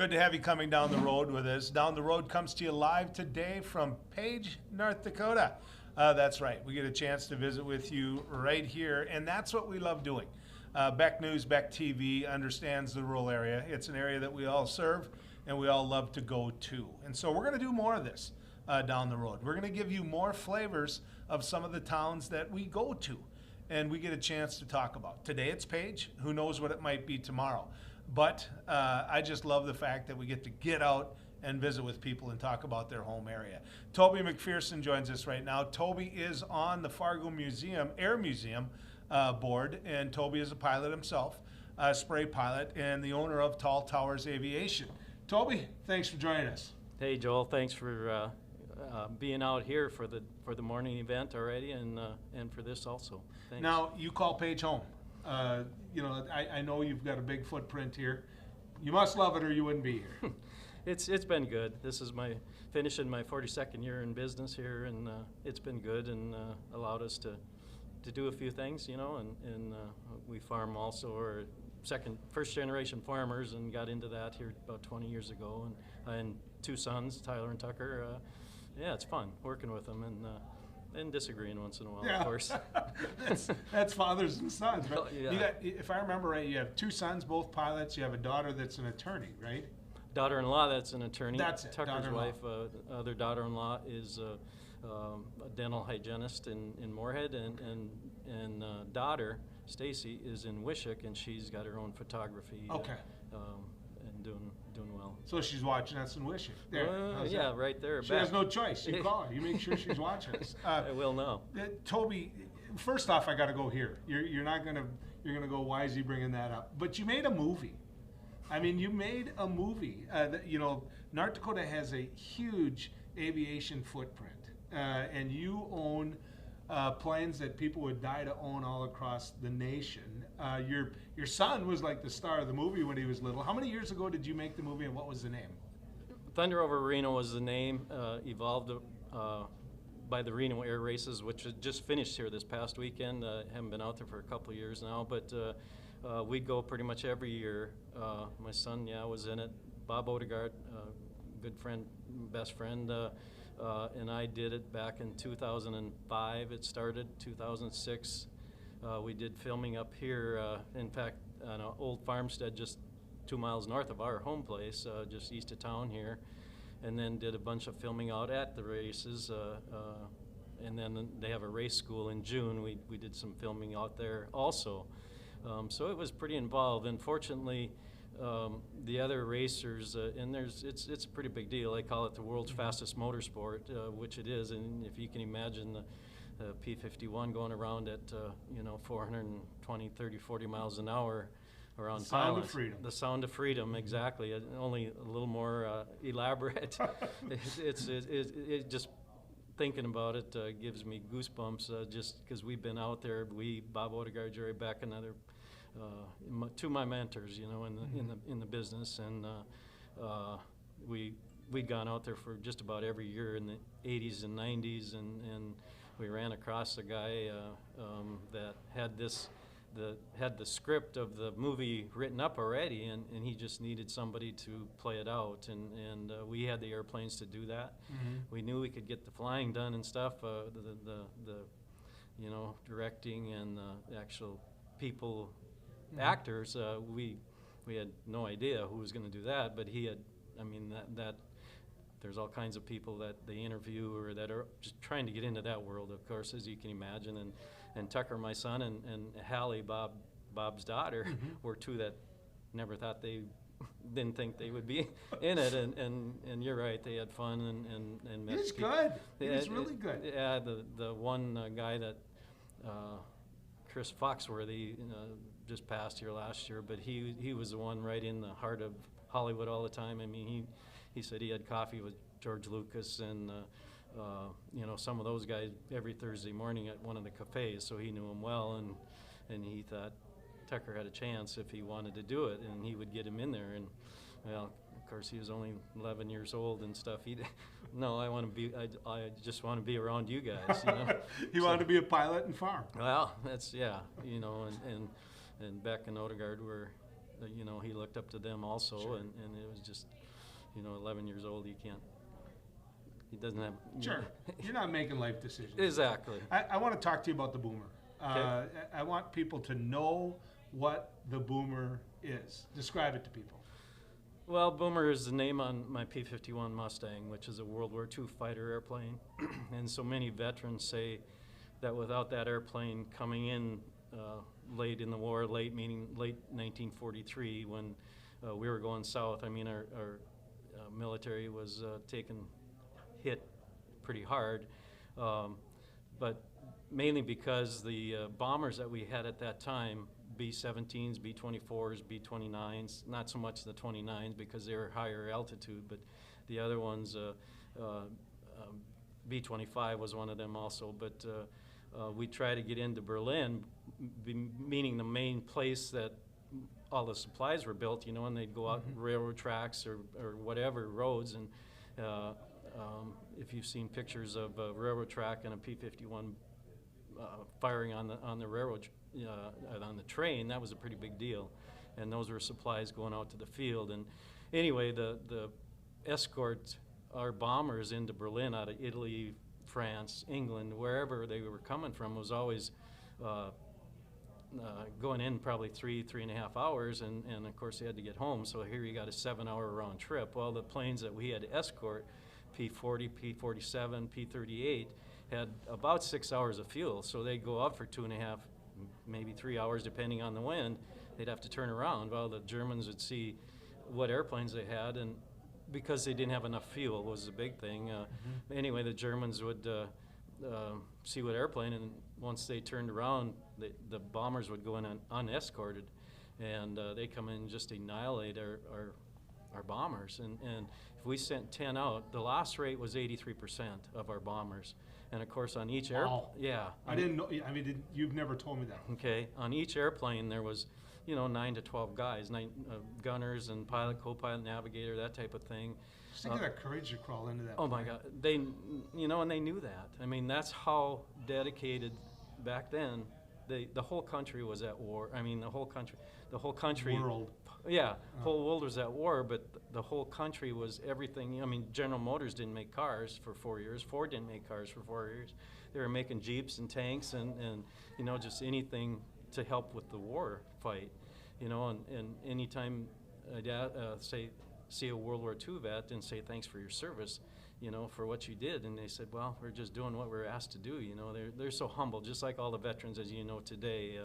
Good to have you coming down the road with us. Down the Road comes to you live today from Page, North Dakota. That's right. We get a chance to visit with you right here, and that's what we love doing. Beck News, Beck TV understands the rural area. It's an area that we all serve and we all love to go to. And so we're going to do more of this down the road. We're going to give you more flavors of some of the towns that we go to and we get a chance to talk about. Today it's Page. Who knows what it might be tomorrow. But I just love the fact that we get to get out and visit with people and talk about their home area. Toby McPherson joins us right now. Toby is on the Fargo Museum, Air Museum board, and Toby is a pilot himself, a spray pilot, and the owner of Tall Towers Aviation. Toby, thanks for joining us. Hey Joel, thanks for being out here for the morning event already, and for this also. Thanks. Now you call Page home. You know, I know you've got a big footprint here. You must love it or you wouldn't be here. It's been good. This is finishing my 42nd year in business here, and it's been good and allowed us to do a few things, you know, and we farm also, or first generation farmers, and got into that here about 20 years ago, and two sons, Tyler and Tucker. Yeah, it's fun working with them and disagreeing once in a while, yeah. Of course. that's fathers and sons, right? Yeah. You got, if I remember right, you have two sons, both pilots. You have a daughter that's an attorney, right? Daughter-in-law that's an attorney. That's it. Tucker's wife, other daughter-in-law is a dental hygienist in Moorhead, and daughter Stacy is in Wishick, and she's got her own photography. Okay. And doing well. So she's watching us in Wishick. There. Yeah, right there. She has no choice. You call her. You make sure she's watching us. I will know. Toby, first off, I got to go here. You're gonna go. Why is he bringing that up? But you made a movie. I mean, you made a movie. You know, North Dakota has a huge aviation footprint, and you own planes that people would die to own all across the nation. Your son was like the star of the movie when he was little. How many years ago did you make the movie, and what was the name? Thunder Over Reno was the name, evolved by the Reno Air Races, which just finished here this past weekend. Haven't been out there for a couple of years now, but we go pretty much every year. My son, was in it. Bob Odegaard, good friend, best friend, and I did it back in 2005. It started 2006. We did filming up here, in fact, on an old farmstead just 2 miles north of our home place, just east of town here, and then did a bunch of filming out at the races, and then they have a race school in June. We did some filming out there also. So it was pretty involved. Unfortunately, the other racers, and it's a pretty big deal. I call it the world's fastest motorsport, which it is. And if you can imagine the P-51 going around at 420, 30, 40 miles an hour around the sound of freedom. The sound of freedom, exactly. Only a little more elaborate. It just thinking about it gives me goosebumps, just because we've been out there. Bob Odegaard, Jerry Beck, and other two of my mentors, you know, in the business, and we'd gone out there for just about every year in the 80s and 90s, and we ran across a guy that had the script of the movie written up already, and he just needed somebody to play it out, and we had the airplanes to do that. Mm-hmm. We knew we could get the flying done and stuff, the directing and the actual people, mm-hmm. actors. We had no idea who was going to do that, but he had. I mean, that there's all kinds of people that they interview or that are just trying to get into that world, of course, as you can imagine. And Tucker, my son, and Hallie, Bob's daughter, mm-hmm. were two that never thought didn't think they would be in it. And you're right, they had fun and met He's people. good. He's really good. Yeah, the one guy that Chris Foxworthy just passed here last year, but he was the one right in the heart of Hollywood all the time. I mean, he said he had coffee with George Lucas and some of those guys every Thursday morning at one of the cafes, so he knew him well, and he thought Tucker had a chance if he wanted to do it, and he would get him in there. And well, of course, he was only 11 years old and stuff. No, I just want to be around you guys. You know? He wanted to be a pilot and farm. Well, that's and Beck and Odegaard were he looked up to them also, Sure. and it was just, 11 years old, he doesn't have. Sure. You're not making life decisions. Exactly. I want to talk to you about the Boomer. Okay. I want people to know what the Boomer is. Describe it to people. Well, Boomer is the name on my P-51 Mustang, which is a World War II fighter airplane. And so many veterans say that without that airplane coming in late in the war, late meaning late 1943, when we were going south, I mean, our military was hit pretty hard, but mainly because the bombers that we had at that time, B-17s, B-24s, B-29s, not so much the 29s because they were higher altitude, but the other ones, B-25 was one of them also, but we tried to get into Berlin, meaning the main place that all the supplies were built, and they'd go out railroad tracks or whatever, roads, and if you've seen pictures of a railroad track and a P-51 firing on the railroad, on the train, that was a pretty big deal. And those were supplies going out to the field. And anyway, the escort our bombers into Berlin out of Italy, France, England, wherever they were coming from was always going in probably 3.5 hours, and of course they had to get home. So here you got a 7-hour round trip. Well, the planes that we had to escort, P-40, P-47, P-38, had about 6 hours of fuel. So they'd go out for 2.5, maybe 3 hours, depending on the wind. They'd have to turn around. Well, the Germans would see what airplanes they had, and because they didn't have enough fuel was the big thing. Anyway, the Germans would see what airplane, and once they turned around, the bombers would go in unescorted, and they come in and just annihilate our bombers. And if we sent 10 out, the loss rate was 83% of our bombers. And of course, on each Wow. yeah, I didn't know. I mean, you've never told me that. okay, on each airplane there was 9 to 12 guys, gunners and pilot, co-pilot, navigator, that type of thing. Just think of that courage to crawl into that. Oh my plane. God, and they knew that. I mean, that's how dedicated back then. The whole country was at war. I mean, the whole country. World. Yeah, whole world was at war, but the whole country was everything. I mean, General Motors didn't make cars for 4 years. Ford didn't make cars for 4 years. They were making Jeeps and tanks and just anything to help with the war fight. And anytime I'd see a World War II vet and say thanks for your service, for what you did, and they said, well, we're just doing what we're asked to do. They're so humble, just like all the veterans, as you know today.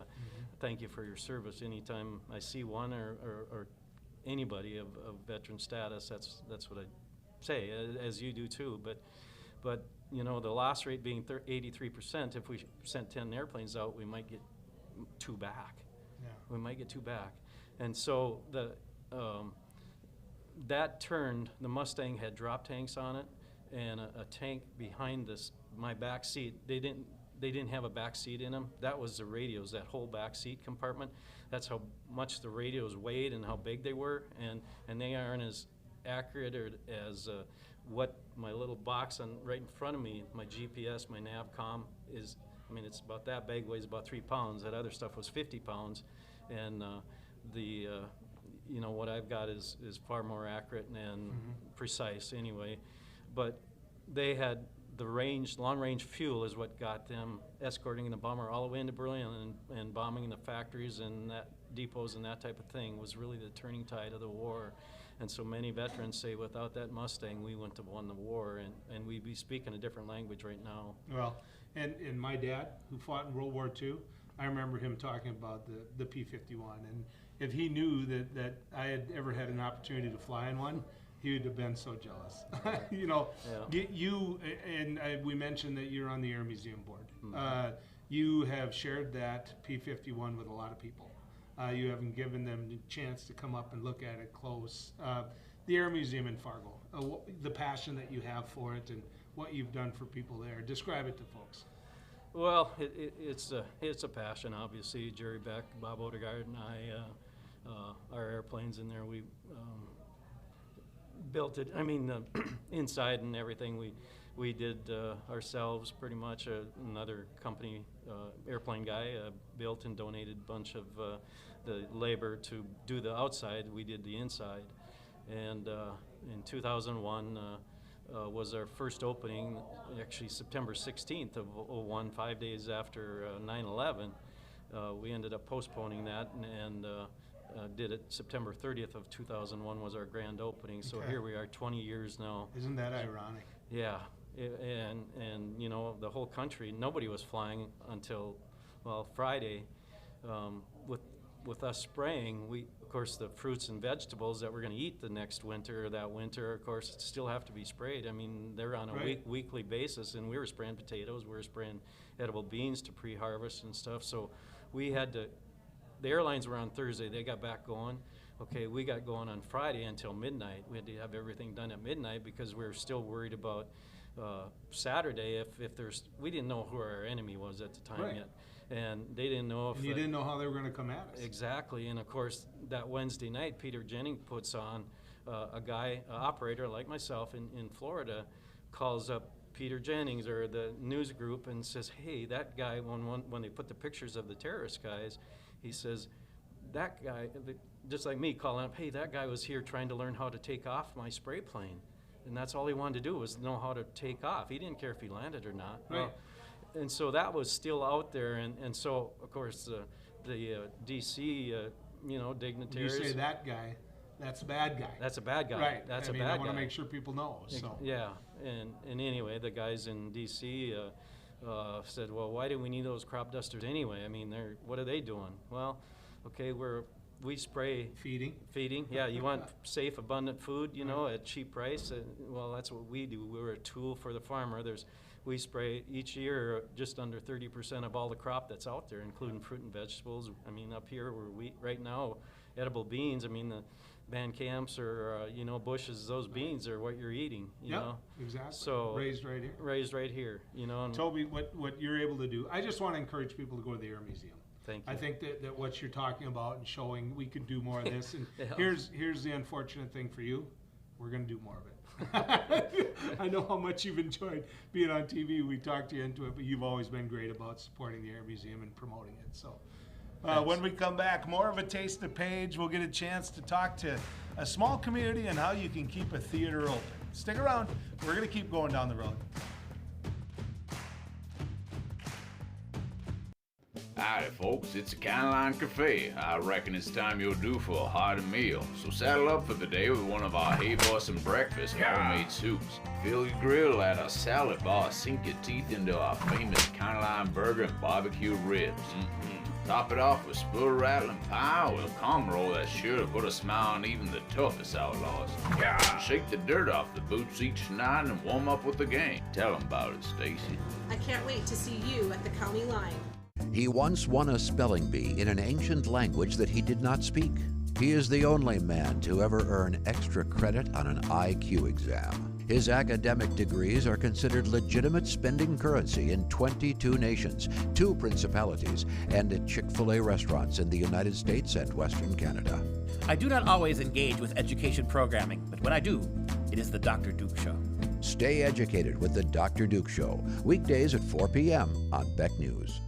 Thank you for your service. Anytime I see one or anybody of veteran status, that's what I say, as you do too. But the loss rate being 83%, if we sent 10 airplanes out, we might get 2 back. Yeah. We might get 2 back. And so that turned, the Mustang had drop tanks on it and a tank behind my back seat. They didn't have a back seat in them. That was the radios, that whole back seat compartment. That's how much the radios weighed and how big they were. And they aren't as accurate or as what my little box right in front of me, my GPS, my NavCom is. I mean, it's about that big, weighs about 3 pounds. That other stuff was 50 pounds. And what I've got is far more accurate and precise anyway. But they had the long-range fuel is what got them escorting the bomber all the way into Berlin and bombing the factories and that depots and that type of thing was really the turning tide of the war. And so many veterans say without that Mustang, we wouldn't have won the war, and we'd be speaking a different language right now. Well, and my dad, who fought in World War II, I remember him talking about the P-51, and if he knew that I had ever had an opportunity to fly in one, he would have been so jealous. Yeah. We mentioned that you're on the Air Museum board. You have shared that P-51 with a lot of people. You haven't given them the chance to come up and look at it close. The Air Museum in Fargo, the passion that you have for it and what you've done for people there. Describe it to folks. Well, it's a passion, obviously. Jerry Beck, Bob Odegaard, and I, our airplanes in there, we built it. I mean, inside and everything. we did ourselves pretty much. Another company, airplane guy, built and donated a bunch of the labor to do the outside. We did the inside. And in 2001 was our first opening, actually September 16th of '01, 5 days after 9/11. We ended up postponing that and did it September 30th of 2001 was our grand opening. So here we are 20 years now. Isn't that ironic? Yeah, and you know, the whole country, nobody was flying until, well, Friday. With us spraying, we, of course, the fruits and vegetables that we're going to eat the next winter or that winter, of course, still have to be sprayed. I mean, they're on a weekly basis, and we were spraying potatoes, we were spraying edible beans to pre-harvest and stuff. So we had to, the airlines were on Thursday, they got back going. Okay, we got going on Friday until midnight. We had to have everything done at midnight because we were still worried about Saturday if there's, we didn't know who our enemy was at the time yet. And they didn't know if... And you didn't know how they were going to come at us. Exactly, and of course, that Wednesday night, Peter Jennings puts on a guy, an operator like myself in Florida, calls up Peter Jennings or the news group and says, hey, that guy, when they put the pictures of the terrorist guys, he says, that guy, just like me calling up, hey, that guy was here trying to learn how to take off my spray plane. And that's all he wanted to do was know how to take off. He didn't care if he landed or not. Right. And so that was still out there, and so of course the D.C. Dignitaries. You say that guy, that's a bad guy. That's a bad guy. Right. That's I a bad guy. I want to make sure people know. So. Yeah, and anyway, the guys in D.C. Said, well, why do we need those crop dusters anyway? I mean, what are they doing? Well, okay, we spray feeding. Yeah, you want safe, abundant food, at cheap price. Well, that's what we do. We're a tool for the farmer. We spray each year just under 30% of all the crop that's out there, including fruit and vegetables. I mean, up here right now, edible beans. I mean, the Van Camps or bushes. Those beans are what you're eating. You know, exactly. So raised right here. Raised right here. And Toby, what you're able to do. I just want to encourage people to go to the Air Museum. Thank you. I think that what you're talking about and showing, we could do more of this. And here's the unfortunate thing for you. We're going to do more of it. I know how much you've enjoyed being on TV. We talked you into it, but you've always been great about supporting the Air Museum and promoting it. So when we come back, more of a taste of Page. We'll get a chance to talk to a small community and how you can keep a theater open. Stick around. We're going to keep going down the road. Howdy folks, it's a Canline Cafe. I reckon it's time you're due for a hearty meal. So saddle up for the day with one of our Hay-Boston breakfast homemade soups. Fill your grill at our salad bar, sink your teeth into our famous Canline burger and barbecue ribs. Top it off with spoon-rattling pie with a cum roll that's sure to put a smile on even the toughest outlaws. Shake the dirt off the boots each night and warm up with the gang. Tell them about it, Stacy. I can't wait to see you at the county line. He once won a spelling bee in an ancient language that he did not speak. He is the only man to ever earn extra credit on an IQ exam. His academic degrees are considered legitimate spending currency in 22 nations, 2 principalities, and at Chick-fil-A restaurants in the United States and Western Canada. I do not always engage with education programming, but when I do, it is the Dr. Duke Show. Stay educated with the Dr. Duke Show, weekdays at 4 p.m. on Beck News.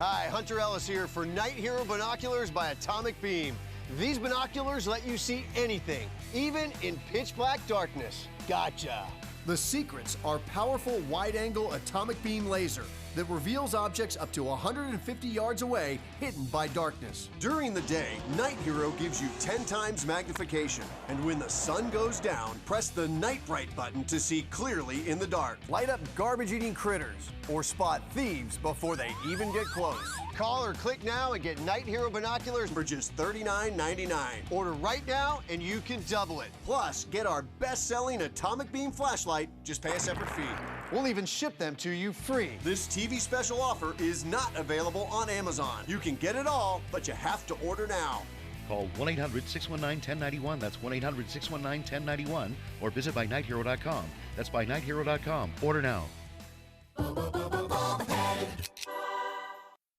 Hi, Hunter Ellis here for Night Hero Binoculars by Atomic Beam. These binoculars let you see anything, even in pitch black darkness. Gotcha. The secrets are powerful wide-angle atomic beam laser that reveals objects up to 150 yards away, hidden by darkness. During the day, Night Hero gives you 10 times magnification. And when the sun goes down, press the Night Bright button to see clearly in the dark. Light up garbage-eating critters or spot thieves before they even get close. Call or click now and get Night Hero binoculars for just $39.99. Order right now and you can double it. Plus, get our best-selling atomic beam flashlight, just pay a separate fee. We'll even ship them to you free. This TV special offer is not available on Amazon. You can get it all, but you have to order now. Call 1-800-619-1091. That's 1-800-619-1091. Or visit bynighthero.com. That's bynighthero.com. Order now.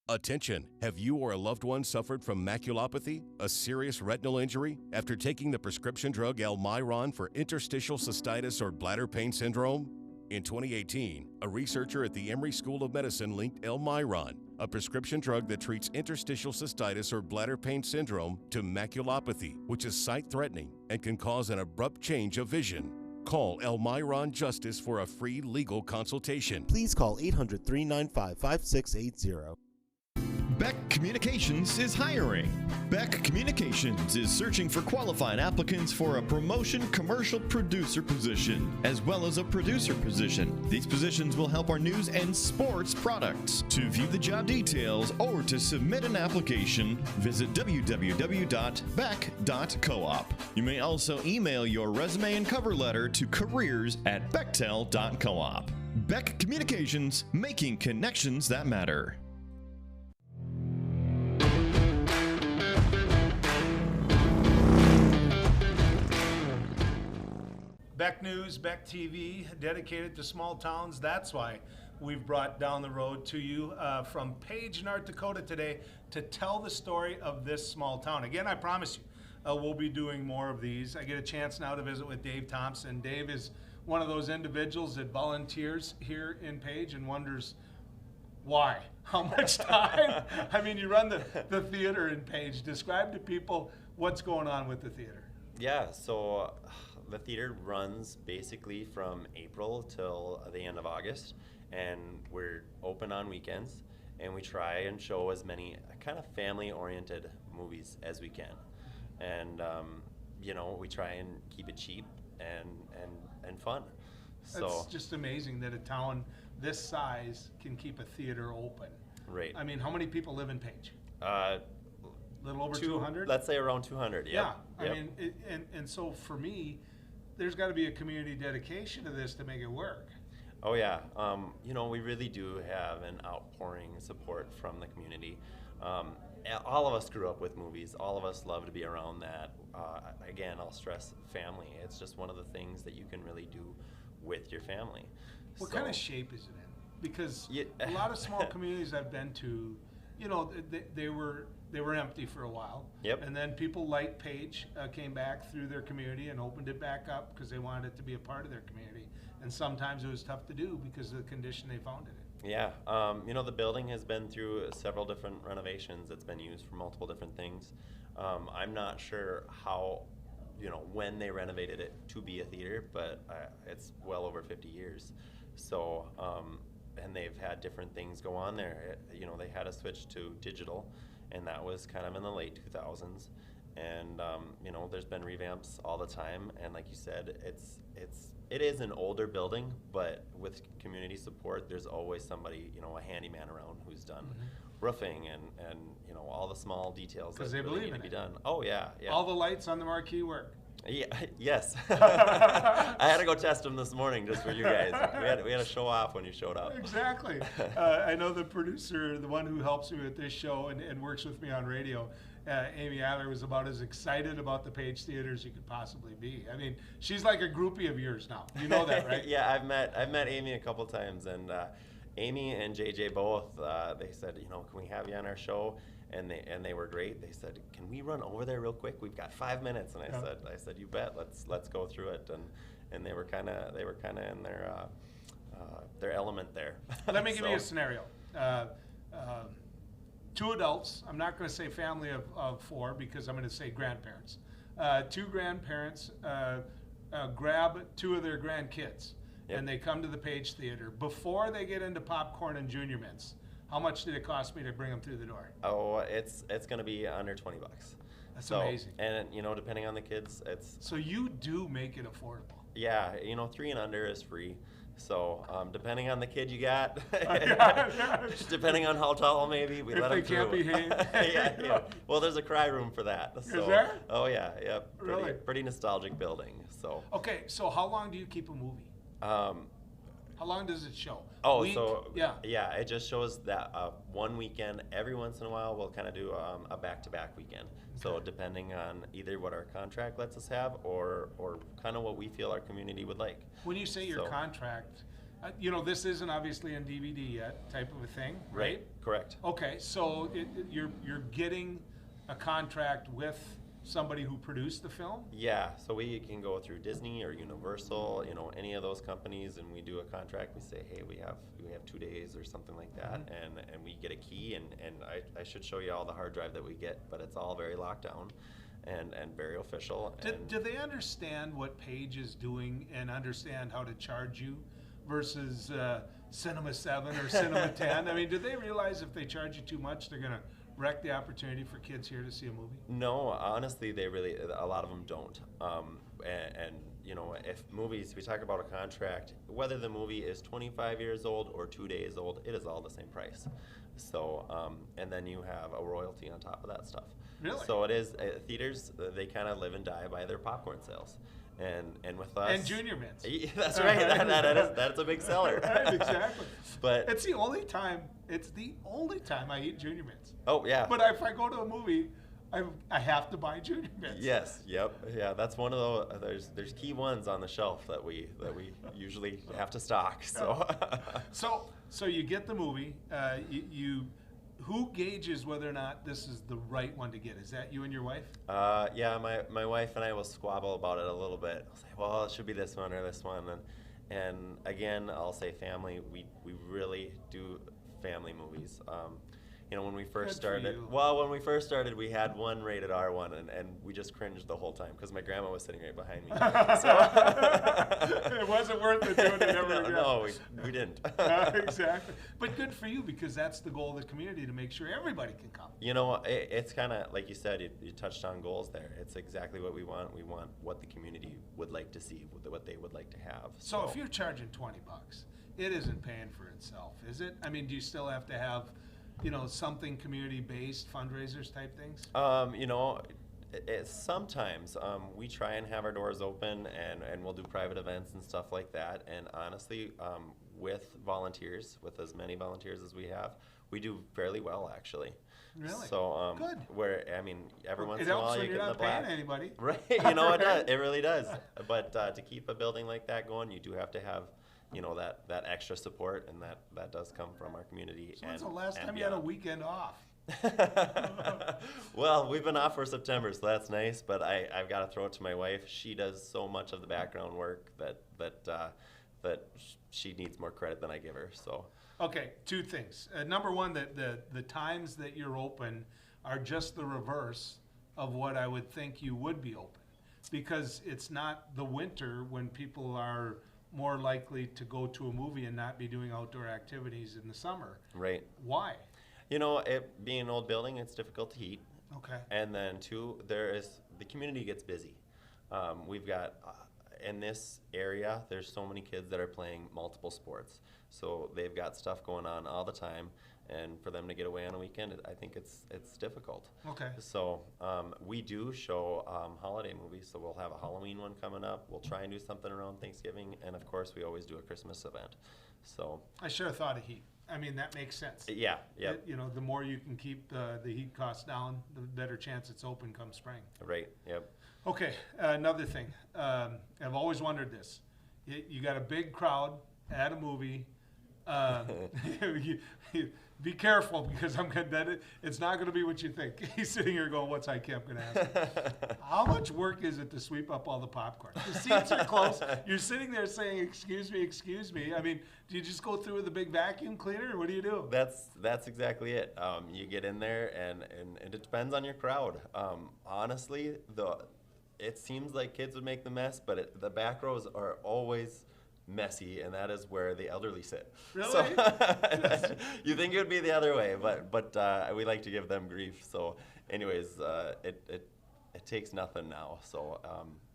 Attention! Have you or a loved one suffered from maculopathy, a serious retinal injury, after taking the prescription drug Almiron for interstitial cystitis or bladder pain syndrome? In 2018, a researcher at the Emory School of Medicine linked Elmiron, a prescription drug that treats interstitial cystitis or bladder pain syndrome, to maculopathy, which is sight-threatening and can cause an abrupt change of vision. Call Elmiron Justice for a free legal consultation. Please call 800-395-5680. Beck Communications is hiring. Beck Communications is searching for qualified applicants for a promotion commercial producer position, as well as a producer position. These positions will help our news and sports products. To view the job details or to submit an application, visit www.beck.coop. You may also email your resume and cover letter to careers@bechtel.coop. Beck Communications, making connections that matter. Beck News, Beck TV, dedicated to small towns. That's why we've brought Down the Road to you from Page, North Dakota today to tell the story of this small town. Again, I promise you, we'll be doing more of these. I get a chance now to visit with Dave Thompson. Dave is one of those individuals that volunteers here in Page and wonders why, how much time. I mean, you run the theater in Page. Describe to people what's going on with the theater. Yeah, so the theater runs basically from April till the end of August, and we're open on weekends, and we try and show as many kind of family-oriented movies as we can. And, you know, we try and keep it cheap and fun. So It's just amazing that a town this size can keep a theater open. Right. I mean, how many people live in Page? Little over 200? Let's say around 200, Yeah, yep. I mean, and so for me, there's got to be a community dedication to this to make it work. Oh yeah, you know, we really do have an outpouring support from the community. All of us grew up with movies. All of us love to be around that. Again, I'll stress family. It's just one of the things that you can really do with your family. What kind of shape is it in? Because a lot of small communities I've been to, you know, they were empty for a while. Yep. And then people like Page came back through their community and opened it back up because they wanted it to be a part of their community. And sometimes it was tough to do because of the condition they found it in. Yeah, you know, the building has been through several different renovations. It's been used for multiple different things. I'm not sure how, you know, when they renovated it to be a theater, but it's well over 50 years. So, and they've had different things go on there. You know, they had a switch to digital, and that was kind of in the late 2000s. And you know, there's been revamps all the time. And like you said, it is an older building, but with community support, there's always somebody, you know, a handyman around who's done roofing and you know, all the small details that they really believe need in to be it. done. Oh yeah, yeah. All the lights on the marquee work. Yeah, yes. I had to go test them this morning just for you guys. We had to show off when you showed up. Exactly. I know the producer, the one who helps me with this show and works with me on radio, Amy Adler, was about as excited about the Page Theater as you could possibly be. I mean, she's like a groupie of yours now. You know that, right? Yeah, I've met Amy a couple times, and Amy and JJ both. They said, you know, can we have you on our show? And they were great. They said, can we run over there real quick? We've got 5 minutes. And I said, you bet. Let's go through it. And they were kind of in their element there. Let me give you a scenario. 2 adults. I'm not going to say family of 4 because I'm going to say grandparents. 2 grandparents grab 2 of their grandkids, and they come to the Page Theater. Before they get into popcorn and Junior Mints, how much did it cost me to bring them through the door? Oh, it's going to be under $20. That's amazing. And you know, depending on the kids, it's. So you do make it affordable. Yeah, you know, 3 and under is free. So depending on the kid you got, depending on how tall maybe, we let them through. If they can't behave. yeah. Well, there's a cry room for that. So, is there? Oh yeah. Really? Pretty nostalgic building. So. Okay, so how long do you keep a movie? How long does it show? Oh, Week? so yeah, it just shows that one weekend. Every once in a while, we'll kind of do a back-to-back weekend. Okay. So depending on either what our contract lets us have, or kind of what we feel our community would like. When you say your contract, you know, this isn't obviously in DVD yet, type of a thing, right? Correct. Okay, so you're getting a contract with somebody who produced the film? Yeah, so we can go through Disney or Universal, any of those companies, and we do a contract. We say, hey, we have 2 days or something like that, and we get a key, and I should show you all the hard drive that we get, but it's all very locked down and very official. Do they understand what Page is doing and understand how to charge you versus Cinema 7 or Cinema 10? I mean, do they realize if they charge you too much, they're going to wreck the opportunity for kids here to see a movie? No, honestly, a lot of them don't. If movies, we talk about a contract, whether the movie is 25 years old or 2 days old, it is all the same price. So, and then you have a royalty on top of that stuff. Really? So it is, theaters, they kind of live and die by their popcorn sales. And with us... And Junior Mints. That's right, that's a big seller. Right, exactly. But it's the only time I eat Junior Mints. Oh, yeah. But if I go to a movie, I have to buy Junior Mints. Yes, yep, yeah. That's one of those. There's key ones on the shelf that we usually have to stock. So, so you get the movie. Who gauges whether or not this is the right one to get? Is that you and your wife? Yeah, my wife and I will squabble about it a little bit. I'll say, well, it should be this one or this one, and again, I'll say family. We really do family movies. When we first started, we had one rated R one, and we just cringed the whole time because my grandma was sitting right behind me. It wasn't worth it doing it ever again. No, we didn't. Exactly. But good for you, because that's the goal of the community, to make sure everybody can come. It's kind of, like you said, you touched on goals there. It's exactly what we want. We want what the community would like to see, what they would like to have. So if you're charging $20, it isn't paying for itself, is it? I mean, do you still have to have something community-based fundraisers type things? Sometimes we try and have our doors open, and we'll do private events and stuff like that. And honestly, with volunteers, with as many volunteers as we have, we do fairly well, actually. Really? So good. Every once in a while you get in the black. It helps when you're not paying anybody. Right? It does. It really does. But to keep a building like that going, you do have to have that extra support, and that does come from our community. So when's the last time you had a weekend off? Well, we've been off for September, so that's nice, but I've got to throw it to my wife. She does so much of the background work that she needs more credit than I give her. So okay, two things. Number one, the times that you're open are just the reverse of what I would think you would be open, because it's not the winter when people are more likely to go to a movie and not be doing outdoor activities in the summer. Right. Why? It being an old building, it's difficult to heat. Okay. And then two, the community gets busy. We've got, in this area, there's so many kids that are playing multiple sports. So they've got stuff going on all the time. And for them to get away on a weekend, I think it's difficult. Okay. So we do show holiday movies. So we'll have a Halloween one coming up. We'll try and do something around Thanksgiving, and of course we always do a Christmas event. So I sure thought of heat. I mean, that makes sense. Yeah. Yeah. The more you can keep the heat costs down, the better chance it's open come spring. Right. Yep. Okay. Another thing. I've always wondered this. You got a big crowd at a movie. Be careful, because it's not going to be what you think. He's sitting here going, "What's Heitkamp going to ask?" How much work is it to sweep up all the popcorn? The seats are close. You're sitting there saying, "Excuse me, excuse me." I mean, do you just go through with a big vacuum cleaner, or what do you do? That's exactly it. You get in there, and it depends on your crowd. Honestly, it seems like kids would make the mess, but the back rows are always messy, and that is where the elderly sit. Really? So, you think it would be the other way, but we like to give them grief. So anyways, it takes nothing now. So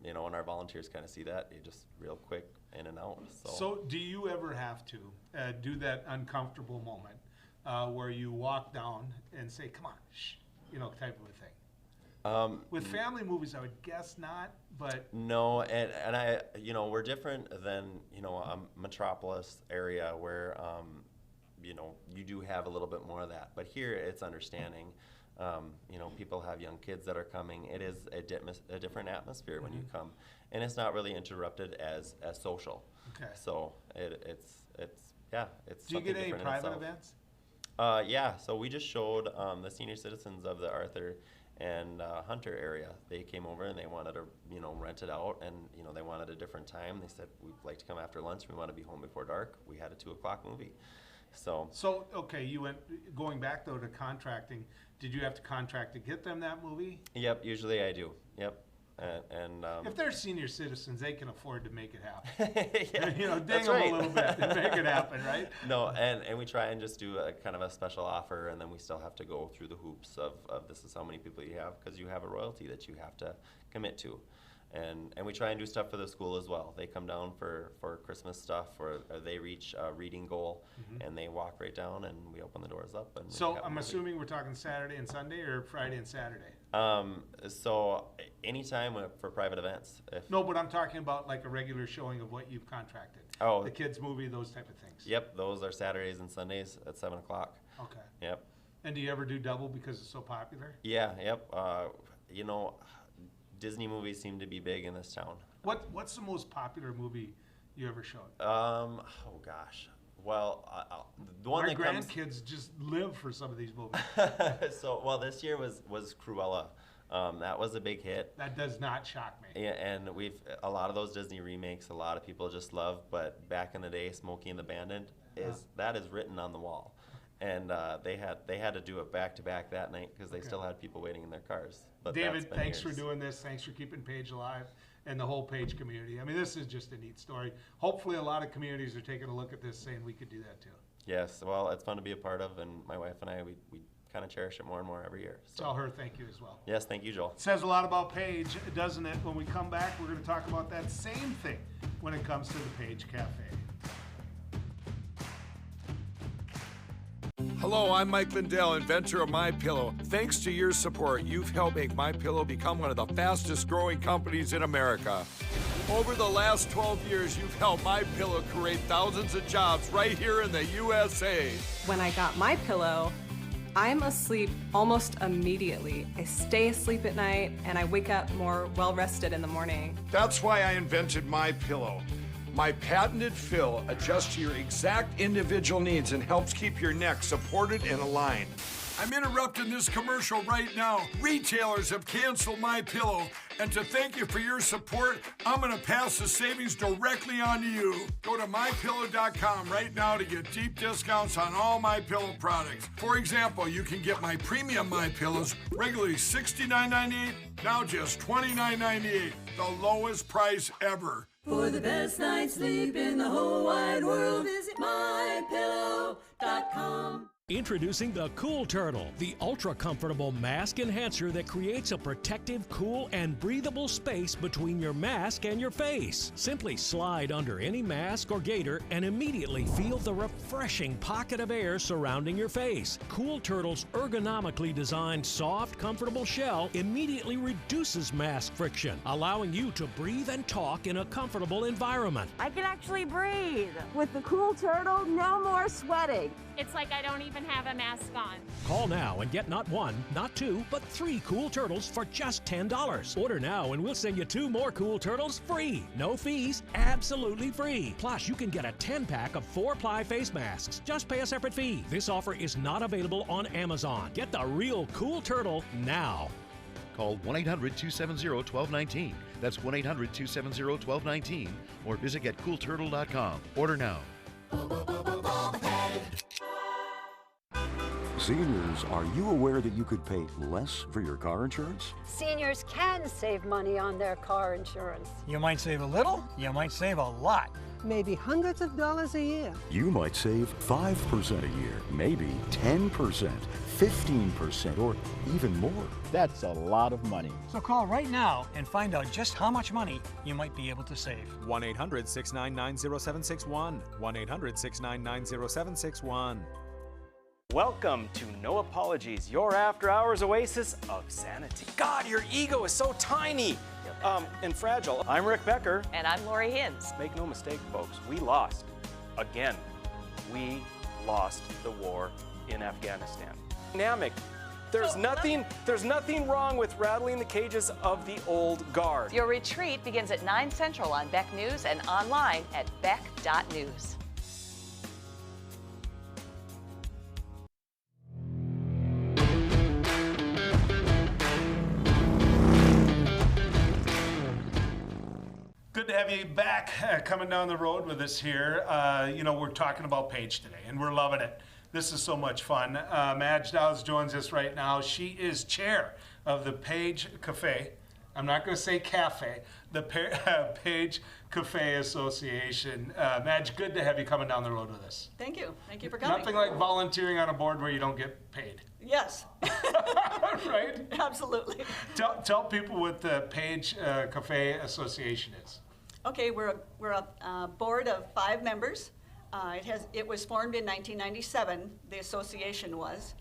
and our volunteers kind of see that. You just real quick in and out. So do you ever have to do that uncomfortable moment where you walk down and say, "Come on, shh," type of a thing? With family movies, I would guess not, but no, and I, we're different than a metropolis area where you do have a little bit more of that. But here, it's understanding. People have young kids that are coming. It is a different atmosphere when you come, and it's not really interrupted as social. Okay. So it's. Do you get any private events? Yeah. So we just showed the senior citizens of the Arthur. and Hunter area. They came over and they wanted to, rent it out, and, they wanted a different time. They said, we'd like to come after lunch. We want to be home before dark. We had a 2 o'clock movie. So okay, you went, going back though to contracting, did you have to contract to get them that movie? Yep, usually I do. Yep. And if they're senior citizens, they can afford to make it happen. Yeah, ding that's them right. a little bit and make it happen, right? No, and we try and just do a kind of a special offer, and then we still have to go through the hoops of this is how many people you have, because you have a royalty that you have to commit to. And we try and do stuff for the school as well. They come down for Christmas stuff, or they reach a reading goal, and they walk right down, and we open the doors up. And so I'm assuming we're talking Saturday and Sunday, or Friday and Saturday? So anytime for private events. No, but I'm talking about like a regular showing of what you've contracted. Oh. The kids' movie, those type of things. Yep, those are Saturdays and Sundays at 7 o'clock. Okay. Yep. And do you ever do double because it's so popular? Yeah, yep. Disney movies seem to be big in this town. What's the most popular movie you ever showed? Oh gosh. Well, the one Our that comes. grandkids just live for some of these movies. This year was Cruella. That was a big hit. That does not shock me. Yeah, and a lot of those Disney remakes, a lot of people just love. But back in the day, Smokey and the Bandit that is written on the wall, and they had to do it back to back that night because they still had people waiting in their cars. But David, thanks for doing this. Thanks for keeping Page alive and the whole Page community. I mean, this is just a neat story. Hopefully, a lot of communities are taking a look at this, saying we could do that too. Yes, well, it's fun to be a part of, and my wife and I, we kind of cherish it more and more every year. So. Tell her thank you as well. Yes, thank you, Joel. It says a lot about Page, doesn't it? When we come back, we're going to talk about that same thing when it comes to the Page Cafe. Hello, I'm Mike Lindell, inventor of MyPillow. Thanks to your support, you've helped make MyPillow become one of the fastest growing companies in America. Over the last 12 years, you've helped MyPillow create thousands of jobs right here in the USA. When I got MyPillow, I'm asleep almost immediately. I stay asleep at night and I wake up more well-rested in the morning. That's why I invented MyPillow. My patented fill adjusts to your exact individual needs and helps keep your neck supported and aligned. I'm interrupting this commercial right now. Retailers have canceled MyPillow, and to thank you for your support, I'm gonna pass the savings directly on to you. Go to MyPillow.com right now to get deep discounts on all MyPillow products. For example, you can get my premium MyPillows, regularly $69.98, now just $29.98, the lowest price ever. For the best night's sleep in the whole wide world, visit MyPillow.com. Introducing the Cool Turtle, the ultra-comfortable mask enhancer that creates a protective, cool, and breathable space between your mask and your face. Simply slide under any mask or gaiter and immediately feel the refreshing pocket of air surrounding your face. Cool Turtle's ergonomically designed, soft, comfortable shell immediately reduces mask friction, allowing you to breathe and talk in a comfortable environment. I can actually breathe. With the Cool Turtle, no more sweating. It's like I don't even have a mask on. Call now and get not 1, not 2, but 3 Cool Turtles for just $10. Order now and we'll send you 2 more Cool Turtles free. No fees, absolutely free. Plus, you can get a 10-pack of 4-ply face masks. Just pay a separate fee. This offer is not available on Amazon. Get the real Cool Turtle now. Call 1-800-270-1219. That's 1-800-270-1219. Or visit getcoolturtle.com. Order now. Seniors, are you aware that you could pay less for your car insurance? Seniors can save money on their car insurance. You might save a little, you might save a lot. Maybe hundreds of dollars a year. You might save 5% a year, maybe 10%, 15%, or even more. That's a lot of money. So call right now and find out just how much money you might be able to save. 1-800-699-0761. 1-800-699-0761. Welcome to No Apologies, your after-hours oasis of sanity. God, your ego is so tiny and fragile. I'm Rick Becker. And I'm Lori Hins. Make no mistake, folks, we lost. Again, we lost the war in Afghanistan. Dynamic. There's nothing wrong with rattling the cages of the old guard. Your retreat begins at 9 Central on Beck News and online at beck.news. have you back coming down the road with us here. We're talking about Paige today, and we're loving it. This is so much fun. Madge Dowes joins us right now. She is chair of the Paige Cafe. I'm not going to say cafe, the Paige Cafe Association. Madge, good to have you coming down the road with us. Thank you. Thank you for coming. Nothing like volunteering on a board where you don't get paid. Yes. Right? Absolutely. Tell people what the Paige Cafe Association is. Okay, we're a board of 5 members. It was formed in 1997. The association was,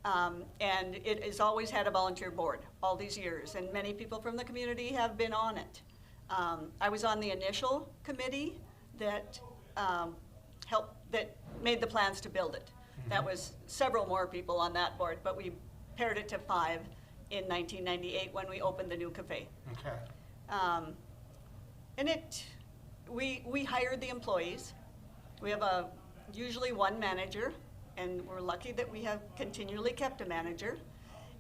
and it has always had a volunteer board all these years, and many people from the community have been on it. I was on the initial committee that that made the plans to build it. That was several more people on that board, but we pared it to 5 in 1998 when we opened the new cafe. Okay. And we hired the employees. We have usually one manager, and we're lucky that we have continually kept a manager.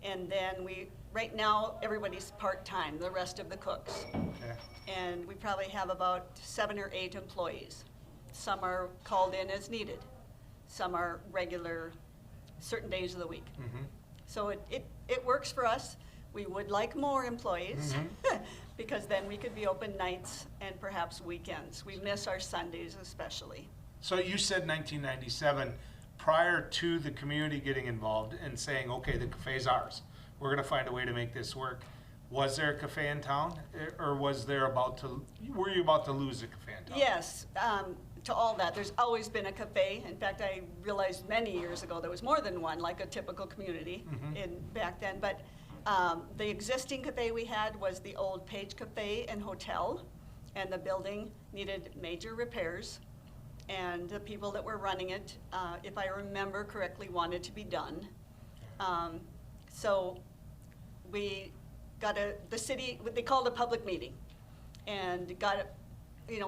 And then right now, everybody's part-time, the rest of the cooks. Okay. And we probably have about 7 or 8 employees. Some are called in as needed. Some are regular, certain days of the week. Mm-hmm. So it works for us. We would like more employees because then we could be open nights and perhaps weekends. We miss our Sundays especially. So you said 1997, prior to the community getting involved and saying, okay, the cafe's ours. We're going to find a way to make this work. Was there a cafe in town, or were you about to lose a cafe in town? Yes, to all that. There's always been a cafe. In fact, I realized many years ago there was more than one, like a typical community back then. But the existing cafe we had was the old Paige Cafe and Hotel, and the building needed major repairs. And the people that were running it, if I remember correctly, wanted to be done. So we got the city, what they called a public meeting, and got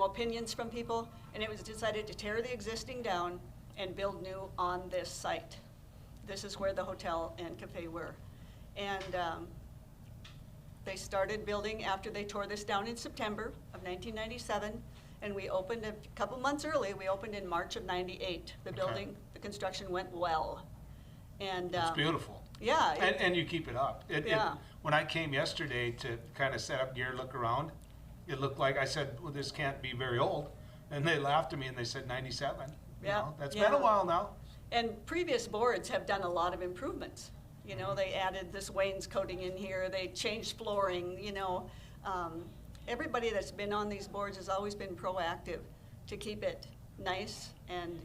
opinions from people, and it was decided to tear the existing down and build new on this site. This is where the hotel and cafe were. And they started building after they tore this down in September of 1997, and we opened a couple months early. We opened in March of 98. The building, the construction went well. And it's beautiful. Yeah. And you keep it up. When I came yesterday to kind of set up gear, look around, it looked like, I said, well, this can't be very old. And they laughed at me and they said 97. Yeah. That's been a while now. And previous boards have done a lot of improvements. They added this wainscoting in here, they changed flooring, everybody that's been on these boards has always been proactive to keep it nice and,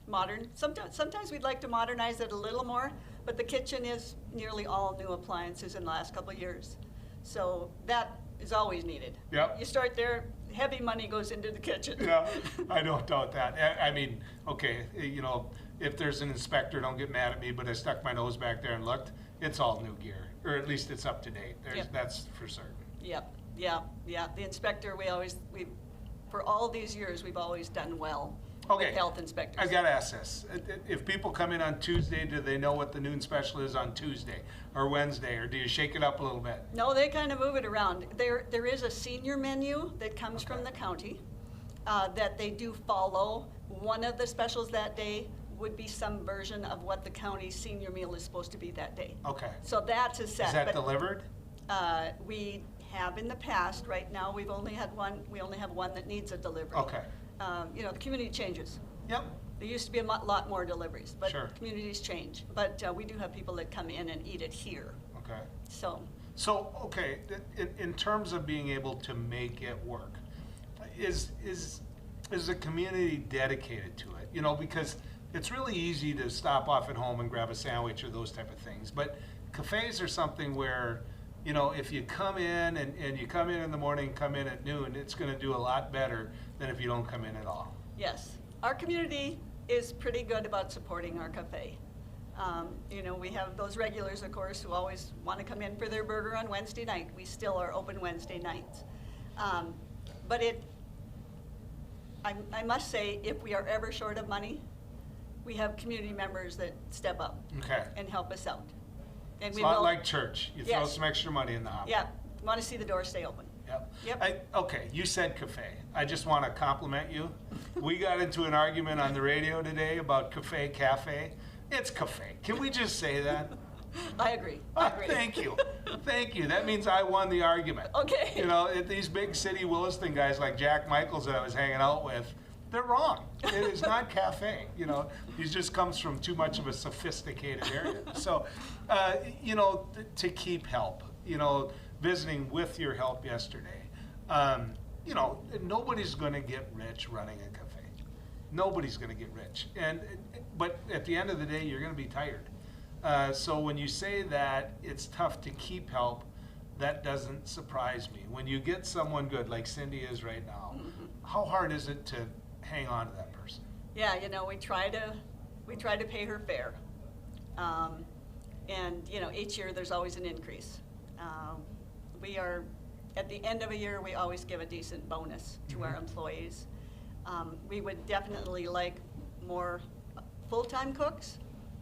modern. Sometimes we'd like to modernize it a little more, but the kitchen is nearly all new appliances in the last couple of years. So that is always needed. Yep. You start there, heavy money goes into the kitchen. Yeah, I don't doubt that. I mean, okay, if there's an inspector, don't get mad at me, but I stuck my nose back there and looked, it's all new gear, or at least it's up to date. That's for certain. Yep, yeah. The inspector, for all these years, we've always done well with health inspectors. I gotta ask this. If people come in on Tuesday, do they know what the noon special is on Tuesday or Wednesday, or do you shake it up a little bit? No, they kind of move it around. There is a senior menu that comes from the county that they do follow. One of the specials that day would be some version of what the county senior meal is supposed to be that day. Okay. So that's a set. Is that delivered? We have in the past. Right now, we only have one that needs a delivery. Okay. The community changes. Yep. There used to be a lot more deliveries, but Sure. communities change. But we do have people that come in and eat it here. Okay. So okay, in terms of being able to make it work, is the community dedicated to it? Because it's really easy to stop off at home and grab a sandwich or those type of things. But cafes are something where, if you come in and you come in the morning, come in at noon, it's going to do a lot better than if you don't come in at all. yes, our community is pretty good about supporting our cafe. We have those regulars, of course, who always want to come in for their burger on Wednesday night. We still are open Wednesday nights. But I must say, if we are ever short of money, we have community members that step up and help us out. And It's a lot like church. You throw Yes. some extra money in the hopper. Yeah, want to see the door stay open. Yep. Okay, you said cafe. I just want to compliment you. We got into an argument on the radio today about cafe. It's cafe. Can we just say that? I agree. Thank you. Thank you. That means I won the argument. Okay. You know, these big city Williston guys like Jack Michaels that I was hanging out with, they're wrong. It is not cafe. You know, he just comes from too much of a sophisticated area. So, you know, to keep help, you know, visiting with your help yesterday, you know, nobody's going to get rich running a cafe. Nobody's going to get rich. But at the end of the day, you're going to be tired. So when you say that it's tough to keep help, that doesn't surprise me. When you get someone good, like Cindy is right now, how hard is it to hang on to that person? Yeah, you know, we try to pay her fair. And, you know, each year there's always an increase. We are, at the end of a year, we always give a decent bonus to our employees. We would definitely like more full-time cooks,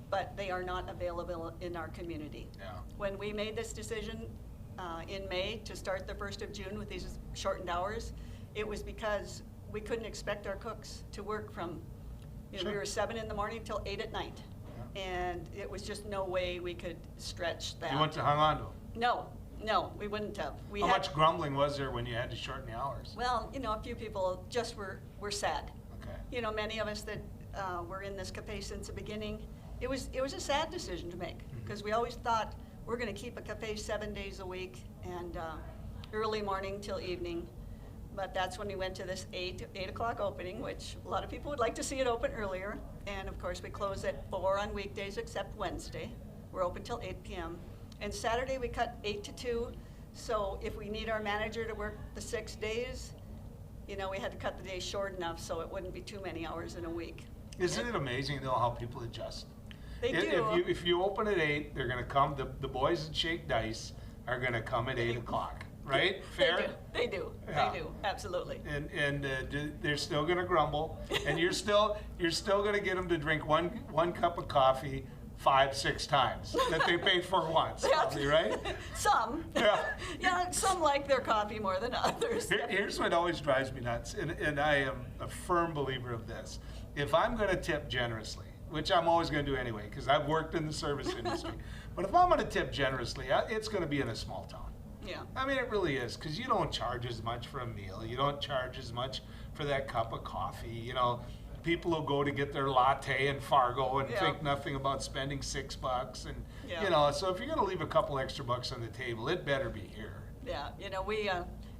but they are not available in our community. Yeah. When we made this decision in May to start the 1st of June with these shortened hours, it was because we couldn't expect our cooks to work from, you know, we were 7 in the morning till 8 at night. Yeah. And it was just no way we could stretch that. You wouldn't have hung on to them? No, we wouldn't have. How much grumbling was there when you had to shorten the hours? Well, you know, a few people just were sad. Okay. You know, many of us that were in this cafe since the beginning, it was a sad decision to make, because we always thought we're going to keep a cafe 7 days a week and early morning till evening. But that's when we went to this 8 o'clock opening, which a lot of people would like to see it open earlier. And of course, we close at 4 on weekdays except Wednesday. We're open till 8 p.m. And Saturday we cut 8 to 2. So if we need our manager to work the 6 days, you know, we had to cut the days short enough so it wouldn't be too many hours in a week. Isn't it amazing though how people adjust? They do. If you open at 8, they're going to come. The boys that shake dice are going to come at 8 o'clock, right? Fair. They do. Yeah. They do. Absolutely. And they're still going to grumble, and you're still going to get them to drink one cup of coffee 5-6 times that they paid for once, probably, right? Some. Yeah. Yeah. Some like their coffee more than others. Here's what always drives me nuts, and I am a firm believer of this. If I'm going to tip generously, which I'm always going to do anyway, because I've worked in the service industry, but if I'm going to tip generously, it's going to be in a small town. Yeah. I mean, it really is, because you don't charge as much for a meal. You don't charge as much for that cup of coffee. You know, people will go to get their latte in Fargo and think nothing about spending $6. And, you know, so if you're going to leave a couple extra bucks on the table, it better be here. Yeah, you know,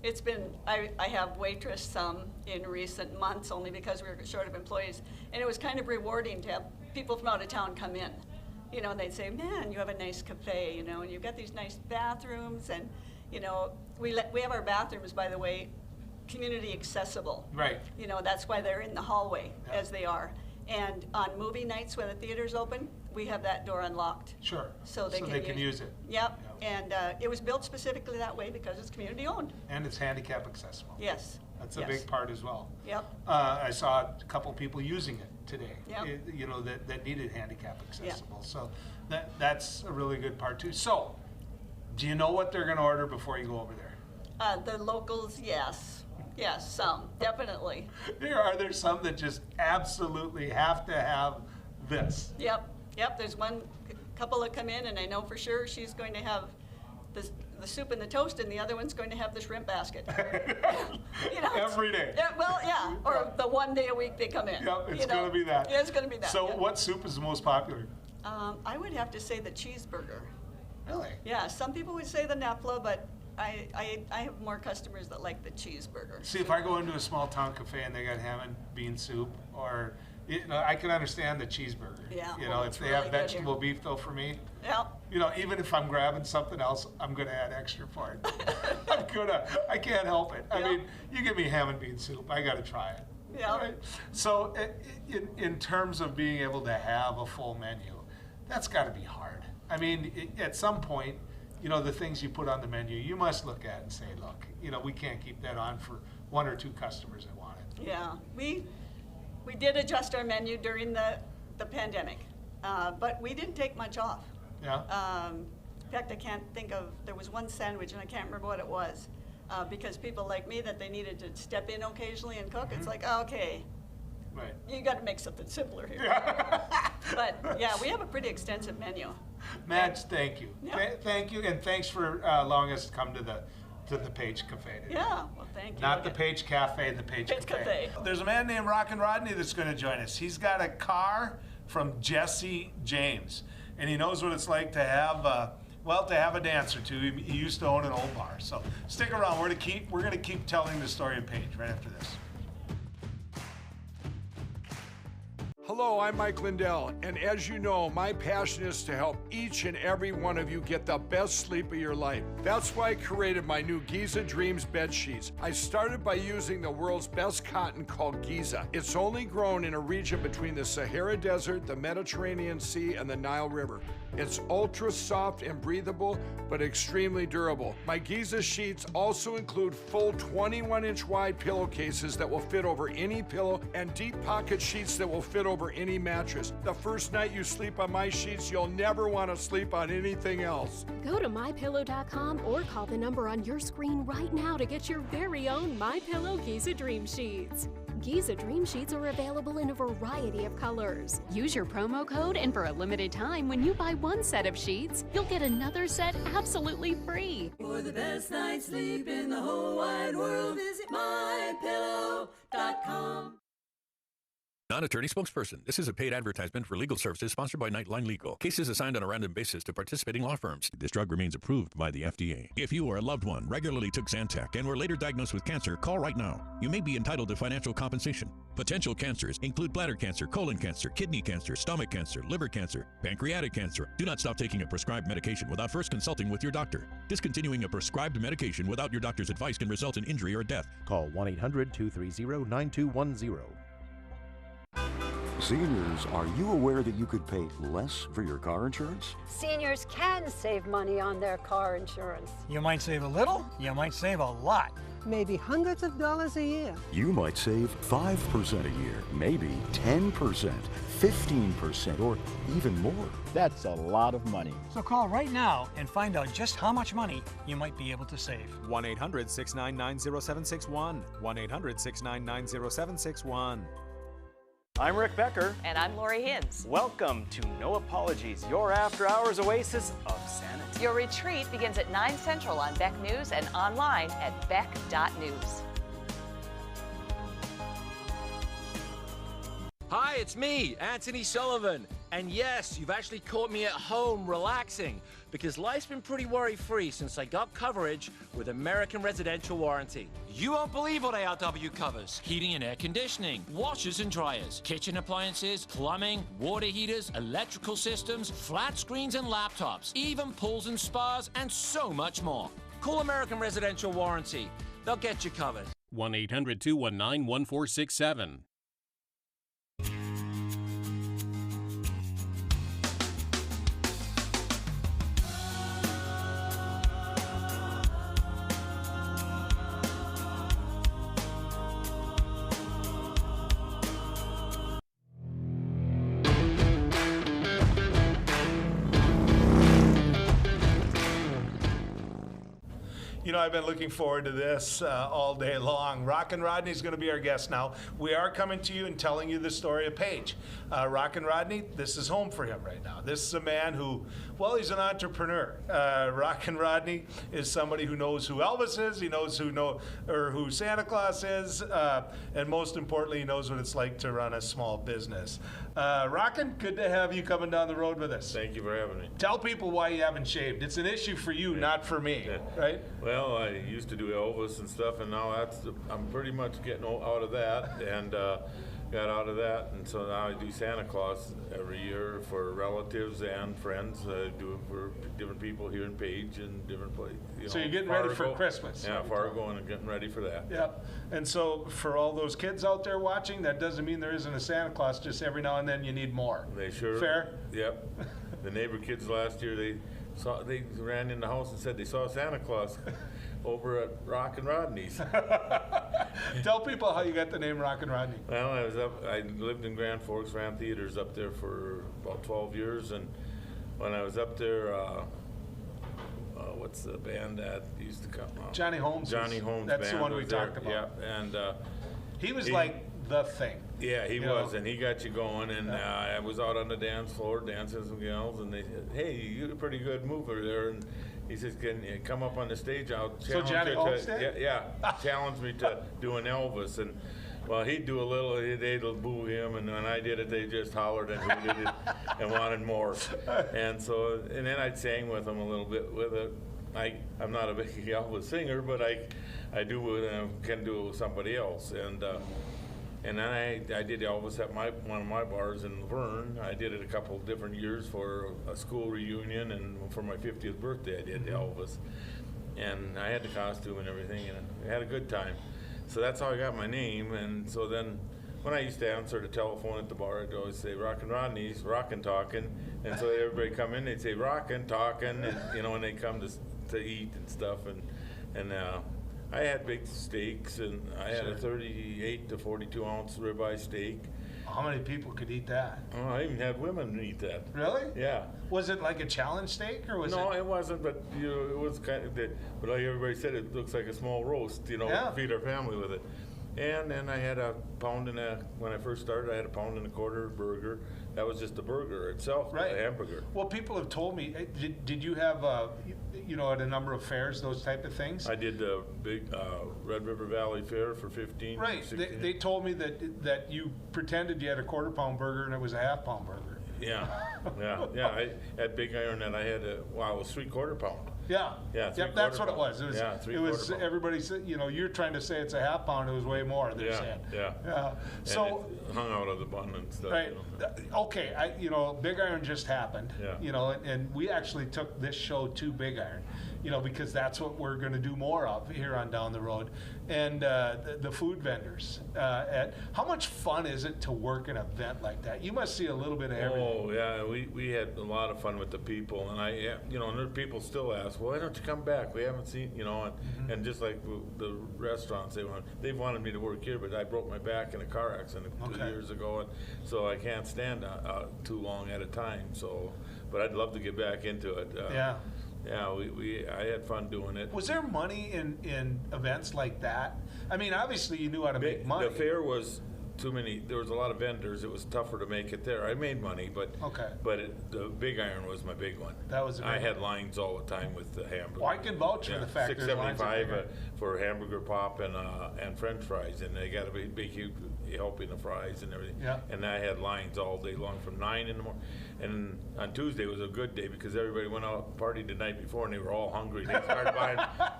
it's been, I have waitressed some in recent months only because we were short of employees. And it was kind of rewarding to have people from out of town come in. You know, and they'd say, man, you have a nice cafe, you know, and you've got these nice bathrooms. And, you know, we have our bathrooms, by the way, community accessible. Right. You know, that's why they're in the hallway as they are. And on movie nights when the theater's open, we have that door unlocked. Sure. So they can use it. Yep. And it was built specifically that way because it's community owned. And it's handicap accessible. Yes. That's a big part as well. Yep. I saw a couple people using it today. Yep. You know, that needed handicap accessible. So that's a really good part too. So, do you know what they're going to order before you go over there? The locals, yes. Yes, some, definitely. Are there some that just absolutely have to have this? Yep. There's one couple that come in, and I know for sure she's going to have the soup and the toast, and the other one's going to have the shrimp basket. You know, every day. Yeah, well, yeah, or the one day a week they come in. Yep, it's going to be that. Yeah, it's going to be that. So, what soup is the most popular? I would have to say the cheeseburger. Really? Yeah, some people would say the Nafla, but I have more customers that like the cheeseburger. See, if I go into a small town cafe and they got ham and bean soup, or you know, I can understand the cheeseburger. Yeah. You know, if they have vegetable beef though, for me. Yeah. You know, even if I'm grabbing something else, I'm gonna add extra for it. I can't help it. I mean, you give me ham and bean soup, I gotta try it. Yeah. Right? So, in terms of being able to have a full menu, that's got to be hard. I mean, at some point, you know, the things you put on the menu, you must look at and say, look, you know, we can't keep that on for 1 or 2 customers that want it. Yeah, we did adjust our menu during the pandemic, but we didn't take much off. Yeah. In fact, I can't think of, there was one sandwich, and I can't remember what it was, because people like me that they needed to step in occasionally and cook. It's like, oh, okay, Right. you got to make something simpler here. But yeah, we have a pretty extensive menu. Madge, thank you. Yeah. Thank you, and thanks for allowing us to come to the Page Cafe today. Yeah, well, thank you. Not the Page Cafe, the Page Cafe. There's a man named Rockin' Rodney that's going to join us. He's got a car from Jesse James, and he knows what it's like to have a dance or two. He used to own an old bar. So stick around. We're going to keep telling the story of Page right after this. Hello, I'm Mike Lindell, and as you know, my passion is to help each and every one of you get the best sleep of your life. That's why I created my new Giza Dreams bed sheets. I started by using the world's best cotton called Giza. It's only grown in a region between the Sahara Desert, the Mediterranean Sea, and the Nile River. It's ultra soft and breathable, but extremely durable. My Giza sheets also include full 21-inch wide pillowcases that will fit over any pillow and deep pocket sheets that will fit over any mattress. The first night you sleep on my sheets, you'll never want to sleep on anything else. Go to MyPillow.com or call the number on your screen right now to get your very own MyPillow Giza Dream Sheets. Giza Dream Sheets are available in a variety of colors. Use your promo code, and for a limited time, when you buy one set of sheets, you'll get another set absolutely free. For the best night's sleep in the whole wide world, visit MyPillow.com. Non-attorney spokesperson. This is a paid advertisement for legal services sponsored by Nightline Legal. Cases assigned on a random basis to participating law firms. This drug remains approved by the FDA. If you or a loved one regularly took Zantac and were later diagnosed with cancer, call right now. You may be entitled to financial compensation. Potential cancers include bladder cancer, colon cancer, kidney cancer, stomach cancer, liver cancer, pancreatic cancer. Do not stop taking a prescribed medication without first consulting with your doctor. Discontinuing a prescribed medication without your doctor's advice can result in injury or death. Call 1-800-230-9210. Seniors, are you aware that you could pay less for your car insurance? Seniors can save money on their car insurance. You might save a little, you might save a lot. Maybe hundreds of dollars a year. You might save 5% a year, maybe 10%, 15%, or even more. That's a lot of money. So call right now and find out just how much money you might be able to save. 1-800-699-0761. 1-800-699-0761. I'm Rick Becker. And I'm Lori Hins. Welcome to No Apologies, your after-hours oasis of sanity. Your retreat begins at 9 Central on Beck News and online at beck.news. Hi, it's me, Anthony Sullivan. And yes, you've actually caught me at home relaxing because life's been pretty worry-free since I got coverage with American Residential Warranty. You won't believe what ARW covers. Heating and air conditioning, washers and dryers, kitchen appliances, plumbing, water heaters, electrical systems, flat screens and laptops, even pools and spas, and so much more. Call American Residential Warranty. They'll get you covered. 1-800-219-1467. You know, I've been looking forward to this all day long. Rockin' Rodney's going to be our guest now. We are coming to you and telling you the story of Page. Rockin' Rodney, this is home for him right now. This is a man who, well, he's an entrepreneur. Rockin' Rodney is somebody who knows who Elvis is, he knows who Santa Claus is, and most importantly, he knows what it's like to run a small business. Rockin', good to have you coming down the road with us. Thank you for having me. Tell people why you haven't shaved. It's an issue for you, not for me, right? Well, I used to do Elvis and stuff, and now I'm pretty much getting out of that, and got out of that, and so now I do Santa Claus every year for relatives and friends. I do it for different people here in Page and different places. So you're getting ready for Christmas. Yeah, Fargo, and getting ready for that. Yep. And so for all those kids out there watching, that doesn't mean there isn't a Santa Claus. Just every now and then you need more. They sure. Fair? Yep. The neighbor kids last year, they ran in the house and said they saw Santa Claus over at Rockin' Rodney's. Tell people how you got the name Rockin' Rodney. Well, I lived in Grand Forks, ran theaters up there for about 12 years, and when I was up there, what's the band that used to come? Johnny Holmes. Johnny Holmes. That's band the one we was there. talked about. Yeah, and he was like the thing. Yeah, he was, and he got you going. And I was out on the dance floor dancing with some gals, and they said, "Hey, you're a pretty good mover there." And he says, "Can you come up on the stage? I'll challenge Johnny you Holmes to did? challenge me to do an Elvis." And well, he'd do a little, they'd boo him, and when I did it, they just hollered and hooted it and wanted more. And so, and then I'd sing with him a little bit with it. I'm not a big Elvis singer, but I do can do it with somebody else. And then I did Elvis at one of my bars in Laverne. I did it a couple different years for a school reunion, and for my 50th birthday I did Elvis. And I had the costume and everything, and I had a good time. So that's how I got my name. And so then when I used to answer the telephone at the bar, I'd always say, "Rockin' Rodney's, rockin' talkin'." And so everybody come in, they'd say, "Rockin' talkin'," and, you know, when they come to eat and stuff. And I had big steaks, and I had a 38 to 42 ounce ribeye steak. How many people could eat that? Oh, I even had women eat that. Really? Yeah. Was it like a challenge steak, or was No, it wasn't, but you know, it was kind of, but like everybody said, it looks like a small roast, you know, feed our family with it. And then I had when I first started, I had a £1.25 burger. That was just a burger itself, a hamburger. Well, people have told me, did you have, at a number of fairs, those type of things? I did the big Red River Valley Fair for 15. Right. They told me that you pretended you had a £1/4 burger and it was a half-pound burger. Yeah. At Big Iron, and I had it was 3/4 pound. Yeah. Yep, that's what it was. It was pound. everybody said, you're trying to say it's a half pound, it was way more, they're saying. Yeah. So it hung out of the bun and stuff. Right. Okay, Big Iron just happened. Yeah. And we actually took this show to Big Iron, because that's what we're going to do more of here on Down the Road. And the food vendors. How much fun is it to work an event like that? You must see a little bit of everything. Oh, yeah. We had a lot of fun with the people. And and there people still ask, "Well, why don't you come back? We haven't seen, and just like the restaurants, they've wanted me to work here, but I broke my back in a car accident 2 years ago, and so I can't stand too long at a time. So, but I'd love to get back into it. Yeah, I had fun doing it. Was there money in events like that? I mean, obviously you knew how to make money. The fair was too many. There was a lot of vendors. It was tougher to make it there. I made money, but the Big Iron was my big one. That was. I had lines all the time with the hamburger. Well, I can vouch for the fact there's lines $6.75 for hamburger pop and French fries, and they got a big huge helping of fries and everything. Yeah. And I had lines all day long from 9 in the morning. And on Tuesday was a good day because everybody went out partied the night before and they were all hungry. They started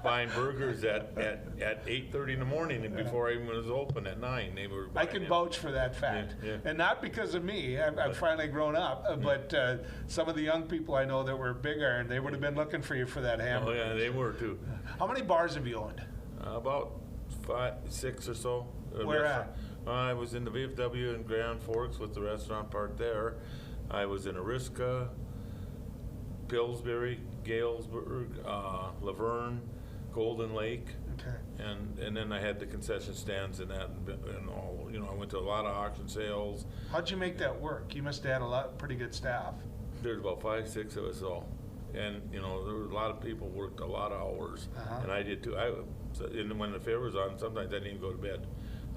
buying burgers at 8:30 in the morning, and before I even was open at 9, they were. I can vouch for that fact, and not because of me. I've finally grown up, but some of the young people I know that were Big Iron, they would have been looking for you for that hamburger. Oh yeah, they were too. How many bars have you owned? About 5, 6 or so. Where at? I was in the VFW in Grand Forks with the restaurant part there. I was in Ariska, Pillsbury, Galesburg, Laverne, Golden Lake. Okay. And then I had the concession stands and that, and all. I went to a lot of auction sales. How'd you make that work? You must have had pretty good staff. There's about 5, 6 of us all. And, there were a lot of people worked a lot of hours. And I did too. And when the fair was on, sometimes I didn't even go to bed.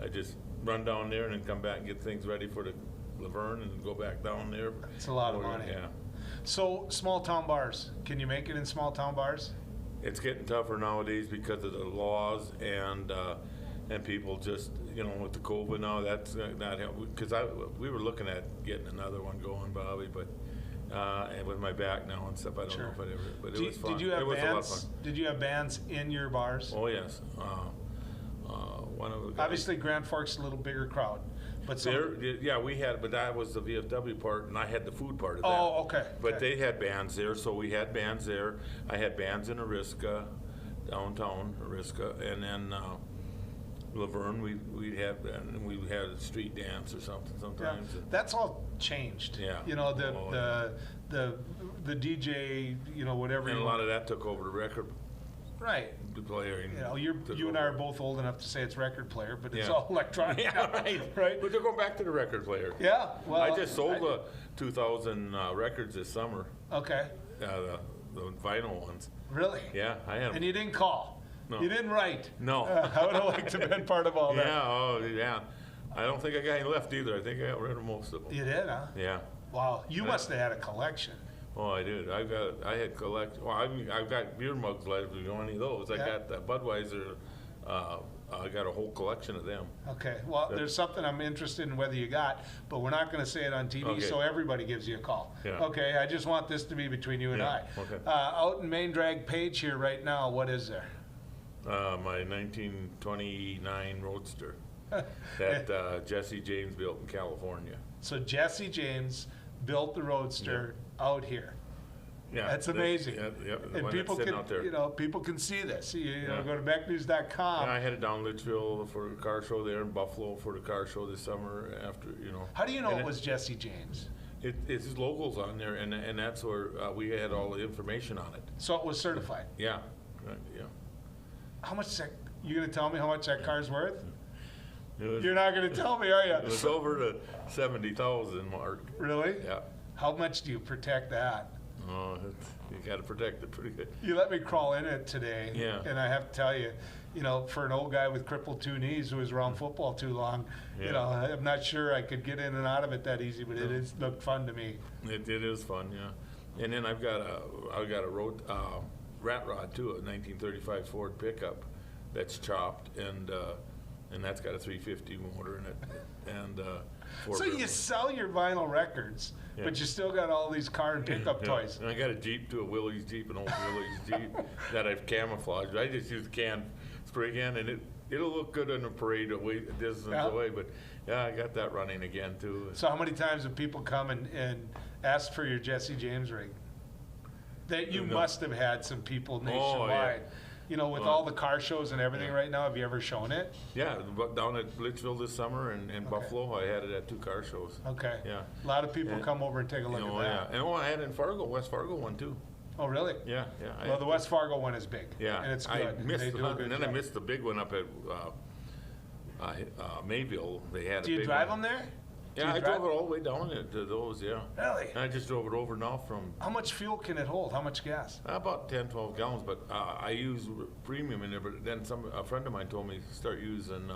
I just run down there and then come back and get things ready for the Laverne and go back down there. It's a lot of money. Yeah. So, small town bars. Can you make it in small town bars? It's getting tougher nowadays because of the laws and people just, with the COVID now, that's not helping. Because we were looking at getting another one going, Bobby, but and with my back now and stuff, I don't know if I'd ever. But it was fun. Did you have it was bands? a lot of fun. Did you have bands in your bars? Oh yes. One of the guys. Obviously, Grand Forks is a little bigger crowd, but we had, but that was the VFW part, and I had the food part of that. Oh, okay. But they had bands there, so we had bands there. I had bands in Ariska, downtown Ariska, and then Laverne. We had a street dance or something sometimes. Yeah, that's all changed. Yeah. The DJ, whatever. And a lot of that took over the record. Right. The player. You and I are both old enough to say it's record player, but it's all electronic. Yeah, right. But they're going back to the record player. Yeah. Well, I just sold 2,000 records this summer. Okay. the vinyl ones. Really? Yeah, I had them. And you didn't call? No. You didn't write? No. I would have liked to have been part of all that. Yeah, oh, yeah. I don't think I got any left either. I think I got rid of most of them. You did, huh? Yeah. Wow, you must have had a collection. Oh, I did. I had collect. Well, I've got beer mugs left. If you want any of those, I got the Budweiser. I got a whole collection of them. Okay. Well, there's something I'm interested in whether you got, but we're not going to say it on TV, Okay. so everybody gives you a call. Yeah. Okay. I just want this to be between you and Yeah, I. okay. Out in Main Drag Page here right now, what is there? My 1929 Roadster that Jesse James built in California. So Jesse James built the Roadster out here. Yeah, That's amazing. The And one people that's sitting can, out there. people can see this. You know, Yeah. go to becknews.com. Yeah, I headed down Litchfield for the car show there in Buffalo for the car show this summer. After. How do you know And it was Jesse James? It's his logos on there, and that's where we had all the information on it. So it was certified. Yeah, right, yeah. How much you gonna tell me how much that car's worth? Was, You're not gonna tell me, are you? It was over the 70,000 mark. Really? Yeah. How much do you protect that? Oh, you got to protect it pretty good. You let me crawl in it today, Yeah. and I have to tell you, for an old guy with crippled two knees who was around football too long, Yeah. I'm not sure I could get in and out of it that easy, but it looked fun to me. It is fun, yeah. And then I've got a road rat rod too, a 1935 Ford pickup that's chopped, and that's got a 350 motor in it, and So you sell your vinyl records, Yeah. but you still got all these car and pickup Yeah. toys. And I got a Jeep too, a Willys Jeep, an old Willys Jeep that I've camouflaged. I just use can spray can, and it'll look good in a parade away distance away. But yeah, I got that running again too. So how many times have people come and ask for your Jesse James rig? That you must have had some people nationwide. With all the car shows and everything right now, have you ever shown it? Yeah, down at Litchfield this summer and Buffalo, I had it at 2 car shows. Okay. Yeah. A lot of people come over and take a look at that. Yeah. And I had it in Fargo, West Fargo one too. Oh, really? Yeah. Well, the West Fargo one is big. Yeah. And it's good. I missed They do a good and then job. I missed the big one up at Mayville. They had Do a you big drive one. them there? Yeah, I drove it all the way down to those, yeah. Really? And I just drove it over now from How much fuel can it hold? How much gas? about 10, 12 gallons, but I use premium in there, but then a friend of mine told me to start using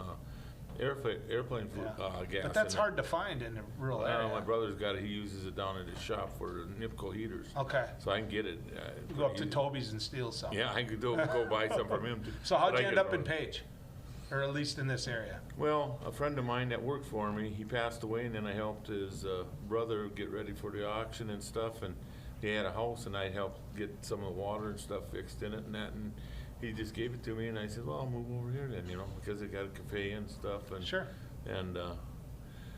airplane gas. But that's in it. hard to find in the rural area. My brother's got it. He uses it down at his shop for NIPCO heaters. Okay. So I can get it. You go up to Toby's and steal some. Yeah, I could go buy some from him too. So how'd But you I end could up in run. Page? Or at least in this area? Well, a friend of mine that worked for me, he passed away, and then I helped his brother get ready for the auction and stuff, and he had a house, and I helped get some of the water and stuff fixed in it and that, and he just gave it to me, and I said, well, I'll move over here then, because it got a cafe and stuff. And, Sure. And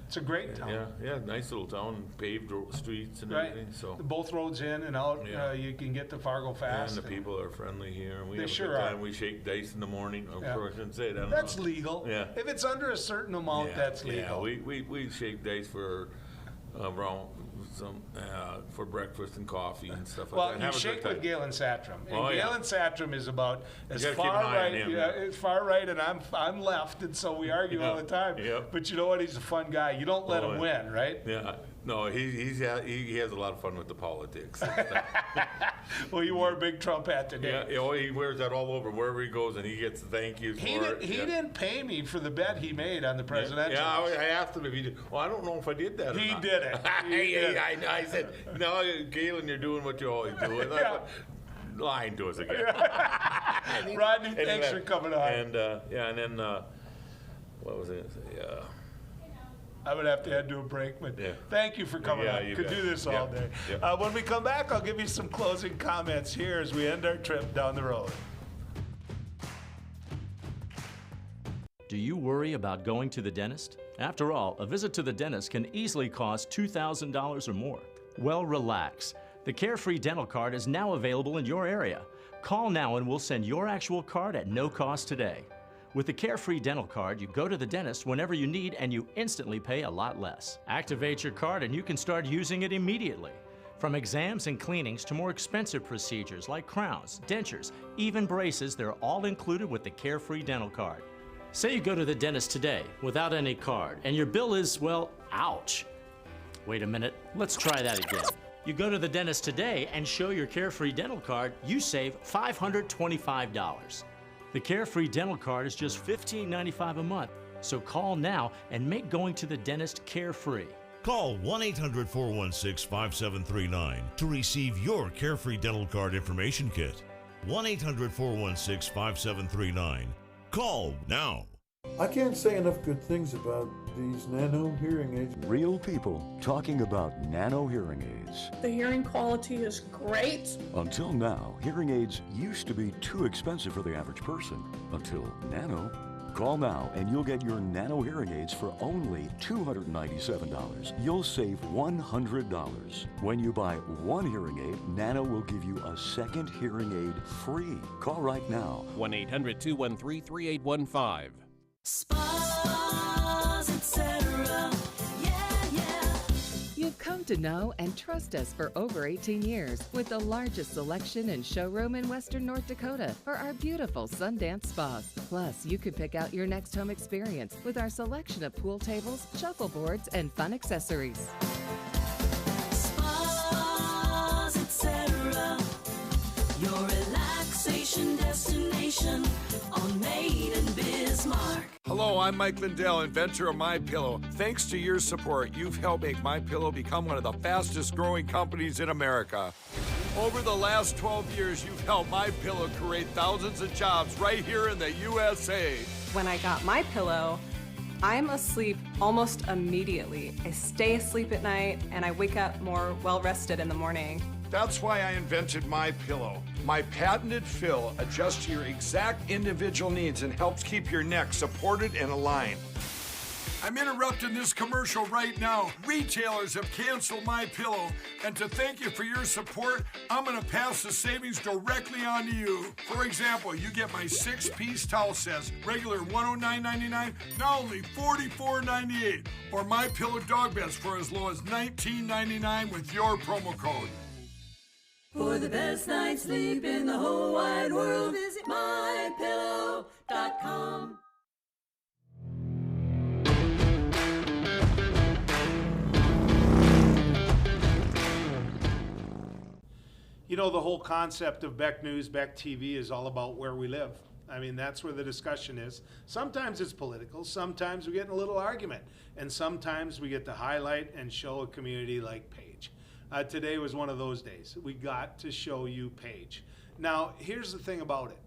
It's a great town. yeah, nice little town, paved streets and Right. everything. So Both roads in and out. Yeah. You can get to Fargo fast. and the people are friendly here. And we They have sure a good are. time. We shake dice in the morning. Of Yeah. course, I shouldn't say that. I don't That's know. legal. Yeah. If it's under a certain amount, that's legal. Yeah, we shake days for around some for breakfast and coffee and stuff like Well, that. and you have a good shake with time. Galen Satram. And Oh, yeah. Galen Satram is about as gotta keep far an eye on right, him, yeah, yeah. as far right, and I'm left, and so we argue all the time. Yeah. But you know what? He's a fun guy. You don't let Oh, him yeah. win, right? Yeah, no, he has a lot of fun with the politics. and stuff. Well, you wore a big Trump hat today. Yeah, he wears that all over wherever he goes, and he gets thank yous for it. He yeah. didn't pay me for the bet he made on the presidential. Yeah, I asked him if he did. Well, I don't know if I did that or He not. did it. He did it. I said, no, Galen, you're doing what you always do. And I Yeah. thought, lying to us again. Rodney, And thanks then- for coming on. And and then what was it? I would have to head to a break, but thank you for coming Yeah, on. you Could bet. do this Yeah. all day. Yeah. When we come back, I'll give you some closing comments here as we end our trip down the road. Do you worry about going to the dentist? After all, a visit to the dentist can easily cost $2,000 or more. Well, relax. The Carefree Dental Card is now available in your area. Call now and we'll send your actual card at no cost today. With the Carefree Dental Card, you go to the dentist whenever you need and you instantly pay a lot less. Activate your card and you can start using it immediately. From exams and cleanings to more expensive procedures like crowns, dentures, even braces, they're all included with the Carefree Dental Card. Say you go to the dentist today without any card and your bill is, well, ouch. Wait a minute, let's try that again. You go to the dentist today and show your Carefree Dental Card, you save $525. The Carefree Dental Card is just $15.95 a month. So call now and make going to the dentist carefree. Call 1-800-416-5739 to receive your Carefree Dental Card information kit. 1-800-416-5739. Call now. I can't say enough good things about these nano hearing aids. Real people talking about nano hearing aids. The hearing quality is great. Until now, hearing aids used to be too expensive for the average person. Until nano. Call now and you'll get your nano hearing aids for only $297. You'll save $100. When you buy one hearing aid, Nano will give you a second hearing aid free. Call right now. 1-800-213-3815. Spas, etc. You've come to know and trust us for over 18 years with the largest selection and showroom in Western North Dakota for our beautiful Sundance spas. Plus, you can pick out your next home experience with our selection of pool tables, shuffleboards, and fun accessories. Spas, etc. Your relaxation destination on Maiden Bismarck. Hello, I'm Mike Lindell, inventor of MyPillow. Thanks to your support, you've helped make MyPillow become one of the fastest growing companies in America. Over the last 12 years, you've helped MyPillow create thousands of jobs right here in the USA. When I got MyPillow, I'm asleep almost immediately. I stay asleep at night and I wake up more well-rested in the morning. That's why I invented MyPillow. My patented fill adjusts to your exact individual needs and helps keep your neck supported and aligned. I'm interrupting this commercial right now. Retailers have canceled MyPillow, and to thank you for your support, I'm gonna pass the savings directly on to you. For example, you get my 6-piece towel sets, regular $109.99, now only $44.98, or MyPillow dog beds for as low as $19.99 with your promo code. For the best night's sleep in the whole wide world, visit mypillow.com. You know, the whole concept of Beck News, Beck TV is all about where we live. I mean, that's where the discussion is. Sometimes it's political, sometimes we get in a little argument, and sometimes we get to highlight and show a community like Page. Today was one of those days. We got to show you Page. Now, here's the thing about it.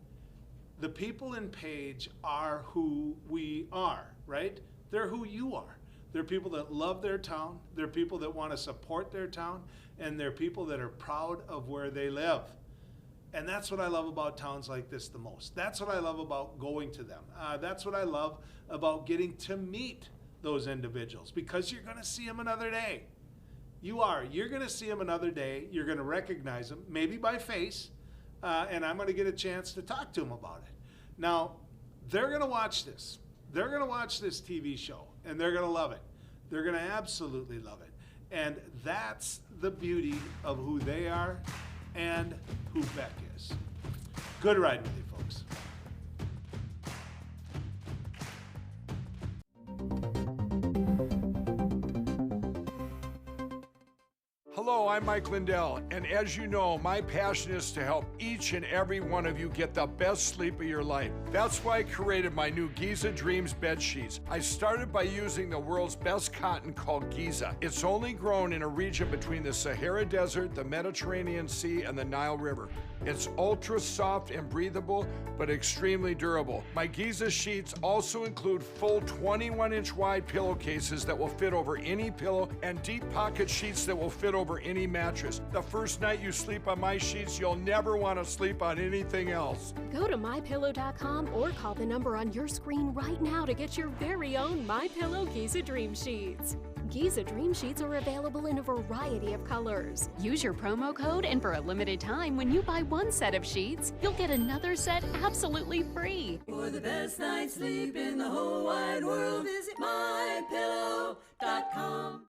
The people in Page are who we are, right? They're who you are. They're people that love their town. They're people that want to support their town. And they're people that are proud of where they live. And that's what I love about towns like this the most. That's what I love about going to them. That's what I love about getting to meet those individuals, because you're going to see them another day. You are. You're going to see them another day. You're going to recognize them, maybe by face, and I'm going to get a chance to talk to them about it. Now, they're going to watch this. They're going to watch this TV show, and they're going to love it. They're going to absolutely love it. And that's the beauty of who they are and who Beck is. Good ride with you, folks. Hello, I'm Mike Lindell, and as you know, my passion is to help each and every one of you get the best sleep of your life. That's why I created my new Giza Dreams bed sheets. I started by using the world's best cotton called Giza. It's only grown in a region between the Sahara Desert, the Mediterranean Sea, and the Nile River. It's ultra soft and breathable, but extremely durable. My Giza sheets also include full 21-inch wide pillowcases that will fit over any pillow and deep pocket sheets that will fit over any mattress. The first night you sleep on my sheets, you'll never want to sleep on anything else. Go to mypillow.com or call the number on your screen right now to get your very own MyPillow Giza Dream Sheets. Giza Dream Sheets are available in a variety of colors. Use your promo code, and for a limited time, when you buy one set of sheets, you'll get another set absolutely free. For the best night's sleep in the whole wide world, visit mypillow.com.